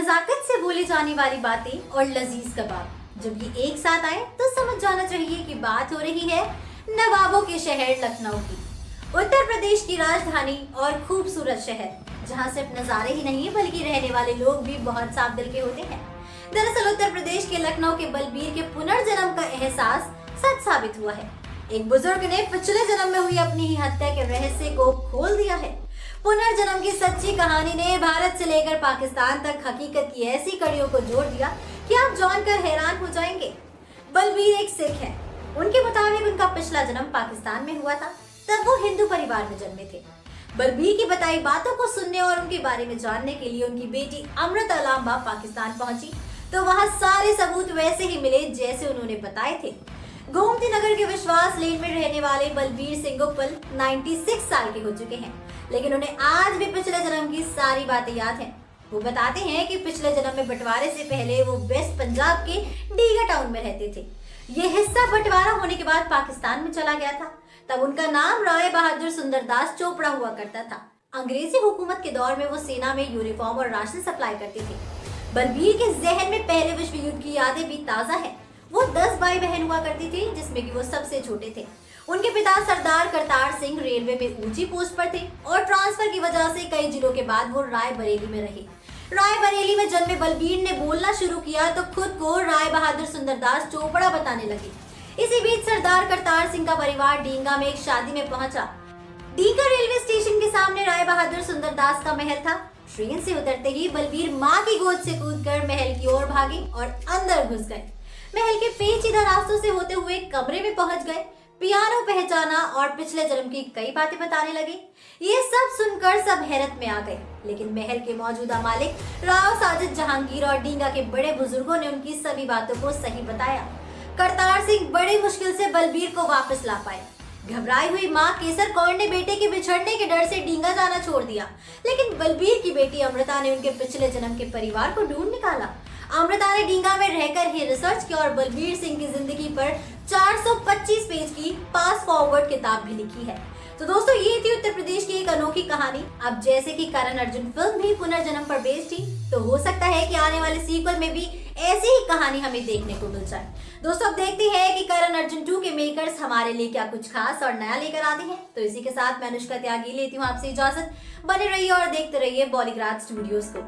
नजाकत से बोली जाने वाली बातें और लजीज कबाब जब ये एक साथ आए तो समझ जाना चाहिए कि बात हो रही है नवाबों के शहर लखनऊ की। उत्तर प्रदेश की राजधानी और खूबसूरत शहर जहाँ सिर्फ नजारे ही नहीं बल्कि रहने वाले लोग भी बहुत साफ दिल के होते हैं। दरअसल उत्तर प्रदेश के लखनऊ के बलबीर के पुनर्जन्म का एहसास सच साबित हुआ है। एक बुजुर्ग ने पिछले जन्म में हुई अपनी ही हत्या के रहस्य को खोल दिया है। पुनर्जन्म की सच्ची कहानी ने भारत से लेकर पाकिस्तान तक हकीकत की ऐसी कड़ियों को जोड़ दिया कि आप जानकर हैरान हो जाएंगे। बलबीर एक सिख है। उनके मुताबिक उनका पिछला जन्म पाकिस्तान में हुआ था, तब वो हिंदू परिवार में जन्मे थे। बलबीर की बताई बातों को सुनने और उनके बारे में जानने के लिए उनकी बेटी अमृता लांबा पाकिस्तान पहुंची तो वहां सारे सबूत वैसे ही मिले जैसे उन्होंने बताए थे। गोमती नगर के विश्वास लेन में रहने वाले बलबीर सिंह गुप्पल 96 साल के हो चुके हैं, लेकिन उन्हें आज भी पिछले जन्म की सारी बातें याद हैं। वो बताते हैं कि पिछले जन्म में बंटवारे से पहले वो वेस्ट पंजाब के डीगा टाउन में रहते थे। ये हिस्सा बंटवारा होने के बाद पाकिस्तान में चला गया था। तब उनका नाम राय बहादुर सुंदरदास चोपड़ा हुआ करता था। अंग्रेजी हुकूमत के दौर में वो सेना में यूनिफॉर्म और राशन सप्लाई करते थे। बलबीर के जहन में पहले विश्व युद्ध की यादें भी ताजा है। वो 10 भाई बहन हुआ करती थी, जिसमें कि वो सबसे छोटे थे। उनके पिता सरदार करतार सिंह रेलवे में ऊंची पोस्ट पर थे और ट्रांसफर की वजह से कई जिलों के बाद वो रायबरेली में रहे। रायबरेली में जन्मे बलबीर ने बोलना शुरू किया तो खुद को राय बहादुर सुंदरदास चोपड़ा बताने लगे। इसी बीच सरदार करतार सिंह का परिवार डींगा में एक शादी में पहुंचा। डींगा रेलवे स्टेशन के सामने राय बहादुर सुंदरदास का महल था। ट्रेन से उतरते ही बलबीर माँ की गोद से कूदकर महल की ओर भागे और अंदर घुस गए। महल के पेचीदा रास्तों से होते हुए कमरे में पहुंच गए। पियानो पहचाना और पिछले जन्म की कई बातें बताने लगे। ये सब सुनकर सब हैरत में आ गए, लेकिन महल के मौजूदा मालिक राव साजिद जहांगीर और डींगा के बड़े बुजुर्गों ने उनकी सभी बातों को सही बताया। करतार सिंह बड़ी मुश्किल से बलबीर को वापस ला पाए। घबराई हुई माँ केसर कौर ने बेटे के बिछड़ने के डर से डींगा जाना छोड़ दिया, लेकिन बलबीर की बेटी अमृता ने उनके पिछले जन्म के परिवार को ढूंढ निकाला। अमृता ने डींगा में रहकर ही रिसर्च किया और बलबीर सिंह की जिंदगी पर 425 पेज की पास फॉरवर्ड किताब भी लिखी है। तो दोस्तों, ये थी उत्तर प्रदेश की एक अनोखी कहानी। अब जैसे कि करण अर्जुन फिल्म भी पुनर्जन्म पर बेस्ड थी, तो हो सकता है कि आने वाले सीक्वल में भी ऐसी ही कहानी हमें देखने को मिल जाए। दोस्तों, अब देखते हैं कि करण अर्जुन 2 के मेकर्स हमारे लिए क्या कुछ खास और नया लेकर आते हैं। तो इसी के साथ मैं अनुष्का त्यागी लेती हूँ आपसे इजाजत। बने रहिए और देखते रहिए बॉलीग्राज स्टूडियोज को।